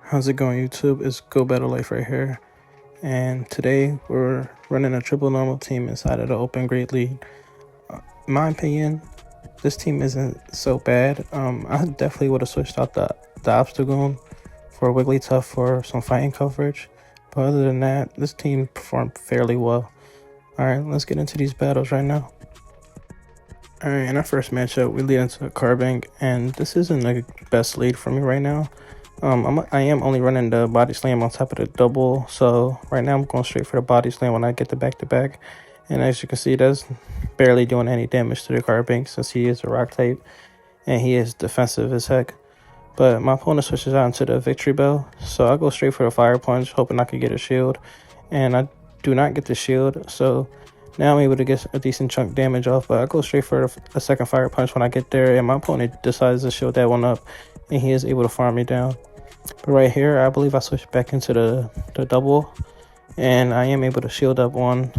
How's it going, YouTube? It's Go Better Life right here, and today we're running a triple normal team inside of the Open Great League. In my opinion, this team isn't so bad. I definitely would have switched out the Obstagoon for Wigglytuff for some fighting coverage, but other than that, this team performed fairly well. Alright, let's get into these battles right now. Alright, in our first matchup, we lead into Carbink, and this isn't the best lead for me right now. I am only running the body slam on top of the double, so right now I'm going straight for the body slam when I get the back-to-back. And as you can see, that's barely doing any damage to the Carbink since he is a rock type, and he is defensive as heck. But my opponent switches out into the Victory Bell, so I go straight for the Fire Punch, hoping I could get a shield. And I do not get the shield, so now I'm able to get a decent chunk damage off, but I go straight for a second Fire Punch when I get there, and my opponent decides to shield that one up, and he is able to farm me down. But right here, I believe I switched back into the double, and I am able to shield up on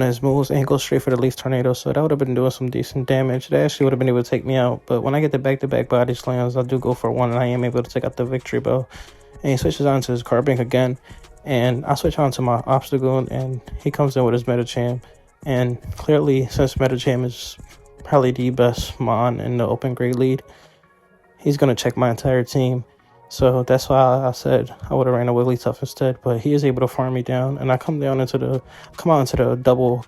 his moves, and he goes straight for the Leaf Tornado, so that would have been doing some decent damage. That actually would have been able to take me out, but when I get the back-to-back body slams, I do go for one, and I am able to take out the Victory Bell. And he switches on to his Carbink again, and I switch on to my Obstagoon, and he comes in with his Medicham. And clearly, since Medicham is probably the best Mon in the Open Great League, he's going to check my entire team. So that's why I said I would have ran a Wigglytuff instead, but he is able to farm me down, and I come out into the double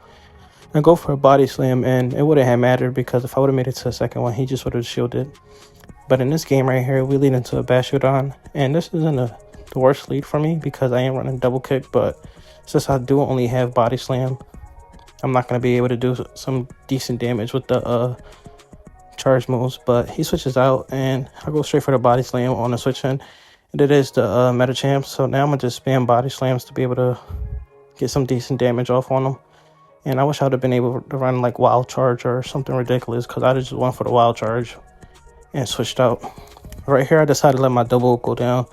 and go for a body slam, and it wouldn't have mattered because if I would have made it to the second one, he just would have shielded. But in this game right here, we lead into a Bastiodon, and this isn't the worst lead for me because I am running double kick, but since I do only have body slam, I'm not going to be able to do some decent damage with the charge moves. But he switches out, and I go straight for the body slam on the switch in, and it is the Medicham. So now I'm going to just spam body slams to be able to get some decent damage off on him. And I wish I would have been able to run like Wild Charge or something ridiculous because I just went for the Wild Charge and switched out. Right here, I decided to let my double go down,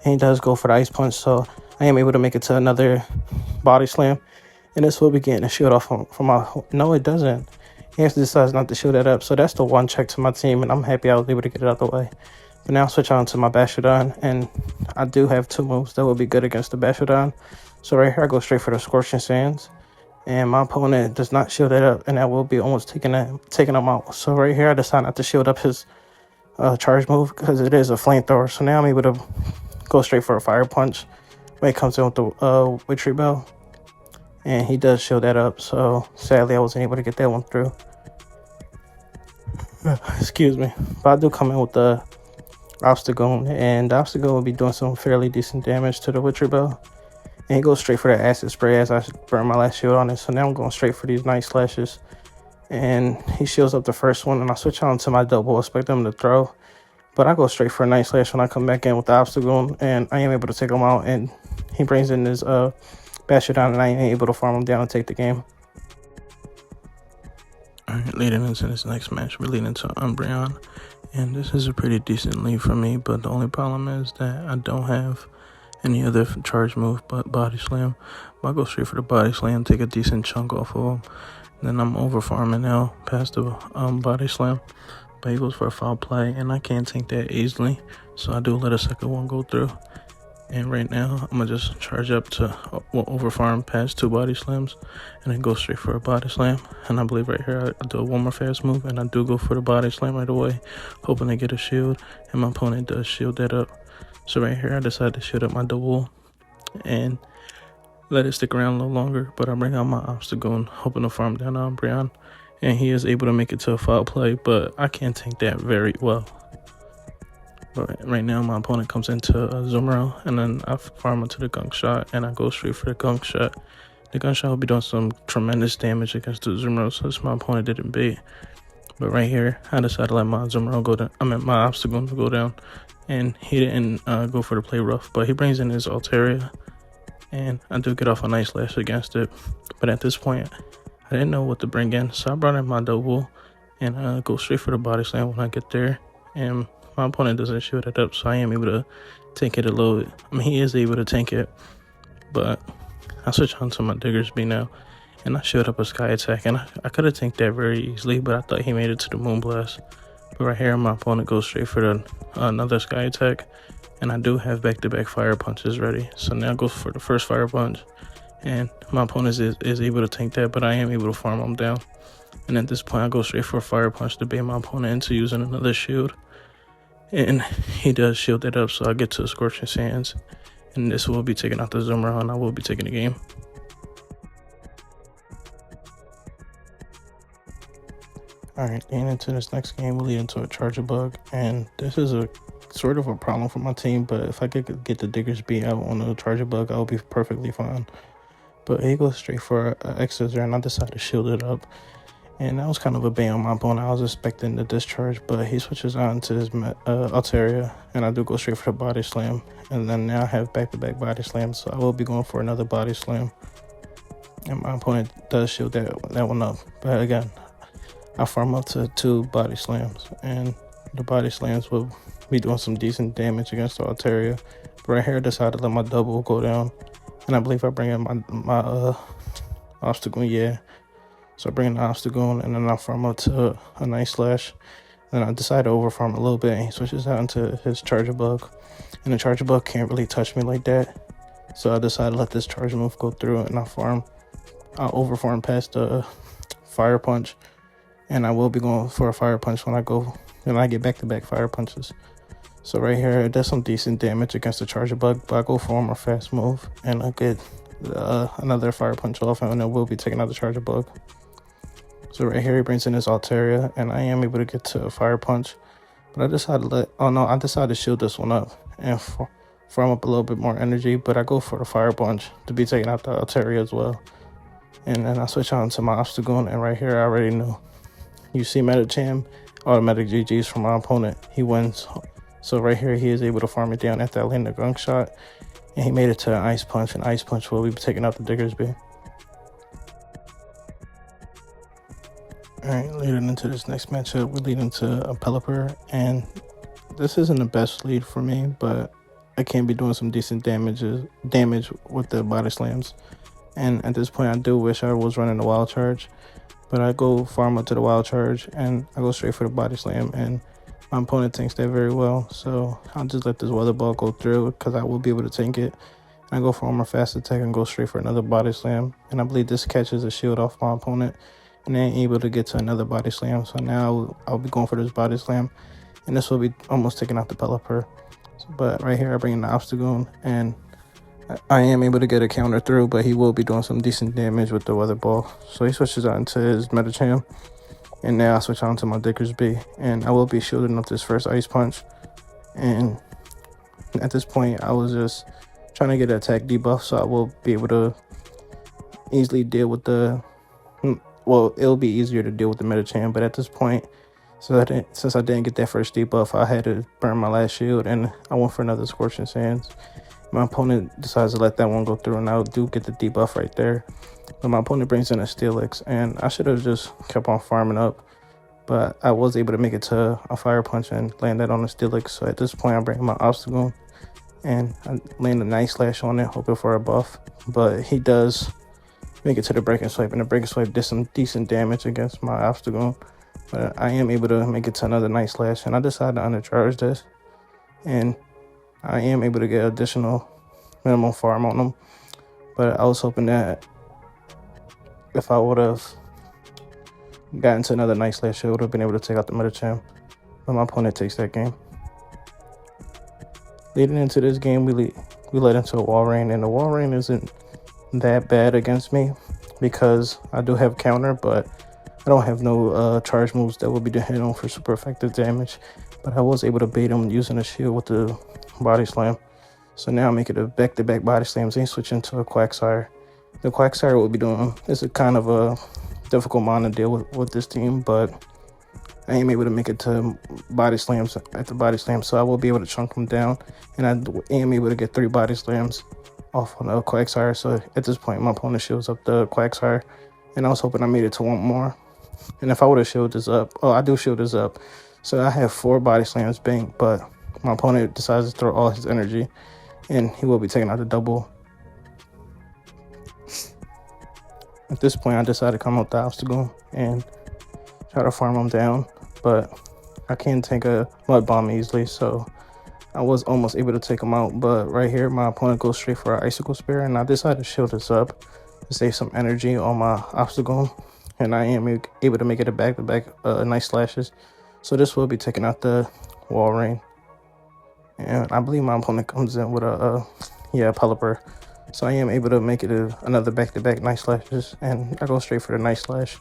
and he does go for the Ice Punch, so I am able to make it to another body slam, and this will be getting a shield off from my... No, it doesn't. He actually decides not to shield that up, so that's the one check to my team, and I'm happy I was able to get it out the way. But now I'll switch on to my Bastiodon, and I do have two moves that will be good against the Bastiodon. So right here, I go straight for the Scorching Sands, and my opponent does not shield that up, and that will be almost taking him out. So right here, I decide not to shield up his charge move because it is a flamethrower. So now I'm able to go straight for a Fire Punch when it comes in with the Victory Bell, and he does shield that up. So sadly, I wasn't able to get that one through. Excuse me. But I do come in with the Obstagoon, and the Obstagoon will be doing some fairly decent damage to the Victory Bell. And he goes straight for the Acid Spray as I burn my last shield on it. So now I'm going straight for these Night Slashes. And he shields up the first one, and I switch on to my double, expect him to throw. But I go straight for a Night Slash when I come back in with the Obstagoon, and I am able to take him out. And he brings in his Bastiodon, and I am able to farm him down and take the game. Alright, leading into this next match, we're leading into Umbreon. And this is a pretty decent lead for me, but the only problem is that I don't have any other charge move but Body Slam. But I go straight for the Body Slam, take a decent chunk off of him. Then I'm over farming now past the body slam, but he goes for a foul play, and I can't tank that easily, so I do let a second one go through. And right now I'm gonna just charge up to over farm past two body slams, and then go straight for a body slam. And I believe right here I do one more fast move, and I do go for the body slam right away, hoping to get a shield, and my opponent does shield that up. So right here I decide to shield up my double and let it stick around a little longer, but I bring out my Obstagoon, hoping to farm down Umbreon, and he is able to make it to a foul play, but I can't tank that very well. But right now, my opponent comes into a Zoomerl, and then I farm into the Gunk Shot, and I go straight for the Gunk Shot. The Gunk Shot will be doing some tremendous damage against the Zoomerl, so my opponent didn't bait. But right here, I decided to let my Zoomerl go down. I meant my Obstagoon to go down, and he didn't go for the play rough, but he brings in his Altaria. And I do get off a Night Slash against it. But at this point, I didn't know what to bring in. So I brought in my double and go straight for the body slam when I get there. And my opponent doesn't shoot it up, so I am able to tank it a little bit. I mean, he is able to tank it. But I switch on to my Diggersby now. And I showed up a Sky Attack. And I could have tanked that very easily, but I thought he made it to the Moonblast. But right here, my opponent goes straight for another sky attack. And I do have back-to-back fire punches ready. So now I go for the first fire punch. And my opponent is able to tank that, but I am able to farm him down. And at this point, I go straight for a fire punch to bait my opponent into using another shield. And he does shield that up, so I get to a Scorching Sands. And this will be taking out the Zoomer, and I will be taking the game. Alright, getting into this next game, we lead into a Charger Bug. And this is a sort of a problem for my team, but if I could get the Diggersby out on the Charger Bug, I'll be perfectly fine. But he goes straight for an X-Scissor, and I decided to shield it up. And that was kind of a bait on my opponent. I was expecting the discharge, but he switches on to his Altaria, and I do go straight for the Body Slam. And then now I have back-to-back Body Slams, so I will be going for another Body Slam. And my opponent does shield that one up. But again, I farm up to 2 Body Slams, and the Body Slams will be doing some decent damage against the Altaria. But right here, I decided to let my double go down. And I believe I bring in my obstacle, yeah. So I bring in the obstacle, and then I farm up to a nice slash. Then I decide to over farm a little bit, and he switches out into his Charger Bug. And the Charger Bug can't really touch me like that. So I decided to let this charge move go through, and I over farm past the fire punch. And I will be going for a fire punch when I get back-to-back fire punches. So right here, it does some decent damage against the Charger Bug, but I go for a fast move, and I get another fire punch off, and I will be taking out the Charger Bug. So right here, he brings in his Altaria, and I am able to get to a fire punch. But I decided to shield this one up and farm up a little bit more energy, but I go for the fire punch to be taking out the Altaria as well. And then I switch on to my obstacle, and right here, I already knew. You see Medicham, automatic GG's from my opponent. He wins. So right here, he is able to farm it down after I land the gunk shot. And he made it to an Ice Punch, and Ice Punch will be taking out the Diggersby. Alright, leading into this next matchup, we're leading to a Pelipper. And this isn't the best lead for me, but I can be doing some decent damage with the Body Slams. And at this point, I do wish I was running the Wild Charge. But I go farm up to the Wild Charge, and I go straight for the Body Slam, and my opponent tanks that very well. So I'll just let this Weather Ball go through because I will be able to tank it. And I go for my fast attack and go straight for another Body Slam. And I believe this catches a shield off my opponent, and then able to get to another Body Slam. So now I'll be going for this Body Slam, and this will be almost taking out the Pelipper. But right here, I bring in the obstacle, and I am able to get a counter through, but he will be doing some decent damage with the Weather Ball. So he switches on to his Medicham, and now I switch on to my Diggersby, and I will be shielding up this first Ice Punch. And at this point, I was just trying to get an attack debuff, so I will be able to easily deal with it'll be easier to deal with the Medicham, but at this point, since I didn't get that first debuff, I had to burn my last shield, and I went for another Scorching Sands. My opponent decides to let that one go through, and I do get the debuff right there. But my opponent brings in a Steelix, and I should have just kept on farming up. But I was able to make it to a fire punch and land that on the Steelix. So at this point, I bring my obstacle, and I land a nice slash on it, hoping for a buff. But he does make it to the Breaking Swipe, and the Breaking Swipe did some decent damage against my obstacle. But I am able to make it to another nice slash, and I decided to undercharge this. And I am able to get additional minimum farm on them, but I was hoping that if I would have gotten to another nice slash, I would have been able to take out the Medicham, but my opponent takes that game. Leading into this game, we led into a Wall Rain, and the Wall Rain isn't that bad against me because I do have counter, but I don't have no charge moves that will be hit on for super effective damage. But I was able to bait him using a shield with the Body Slam. So now I make it a back-to-back Body Slams and switch into a Quagsire. The Quagsire will be doing, this is kind of a difficult mon to deal with this team, but I am able to make it to Body Slams at the Body Slam, so I will be able to chunk them down, and I am able to get 3 Body Slams off on the Quagsire. So at this point, my opponent shields up the Quagsire, and I was hoping I made it to 1 more. And if I would have shielded this up, I do shield this up. So I have 4 Body Slams banked, but my opponent decides to throw all his energy, and he will be taking out the double. At this point, I decided to come up the obstacle and try to farm him down, but I can't tank a mud bomb easily, so I was almost able to take him out. But right here, my opponent goes straight for an icicle spear, and I decided to shield this up to save some energy on my obstacle, and I am able to make it a back-to-back nice slashes. So this will be taking out the wall rain, and I believe my opponent comes in with a Pelipper. So I am able to make it another back-to-back nice slashes, and I go straight for the nice slash.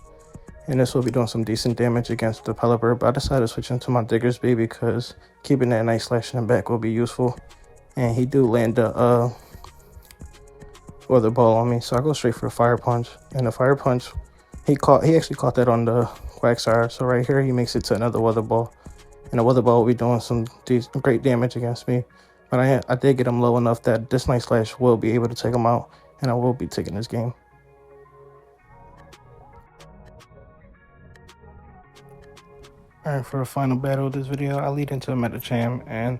And this will be doing some decent damage against the Pelipper, but I decided to switch into my Diggersby because keeping that nice slash in the back will be useful. And he do land the weather ball on me, so I go straight for the fire punch. And the fire punch, he actually caught that on the Quagsire. So right here, he makes it to another weather ball, and the weather ball will be doing some great damage against me. But I did get him low enough that this nice slash will be able to take him out, and I will be taking this game. Alright, for the final battle of this video, I lead into a Medicham, and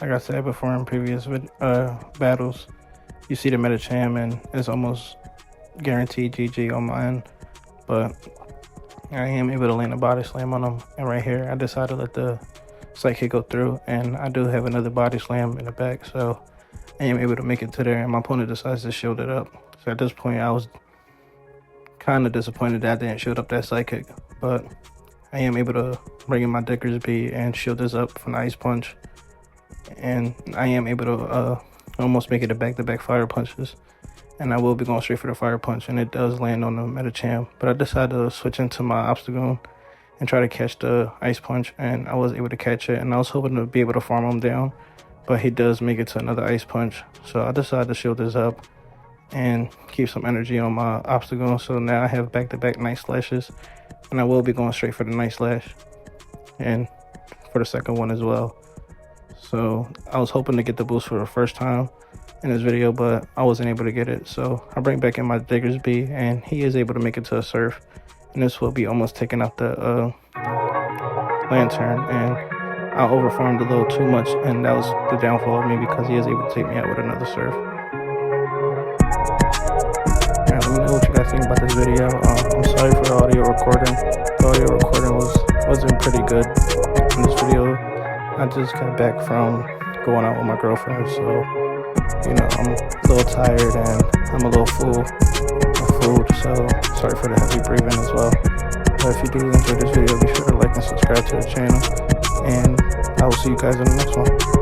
like I said before in previous battles, you see the Medicham and it's almost guaranteed GG on my end, but I am able to land a body slam on him, and right here I decided to let the psychic go through, and I do have another body slam in the back, so I am able to make it to there, and my opponent decides to shield it up. So at this point I was kind of disappointed that I didn't shield up that psychic, but I am able to bring in my Diggersby and shield this up from the ice punch, and I am able to almost make it a back-to-back fire punches, and I will be going straight for the fire punch, and it does land on the Medicham. But I decided to switch into my obstacle and try to catch the ice punch, and I was able to catch it, and I was hoping to be able to farm him down, but he does make it to another ice punch. So I decided to shield this up and keep some energy on my obstacle. So now I have back-to-back nice slashes, and I will be going straight for the nice slash and for the second one as well. So I was hoping to get the boost for the first time in this video, but I wasn't able to get it. So I bring back in my Diggersby, and he is able to make it to a surf, and this will be almost taking out the lantern, and I overfarmed a little too much, and that was the downfall of me because he is able to take me out with another surf. Alright, let me know what you guys think about this video. I'm sorry for the audio recording. The audio recording wasn't pretty good in this video. I just got back from going out with my girlfriend, so you know I'm a little tired and I'm a little full of food, so sorry for the heavy breathing as well. But if you do enjoy this video, be sure to like and subscribe to the channel, and I will see you guys in the next one.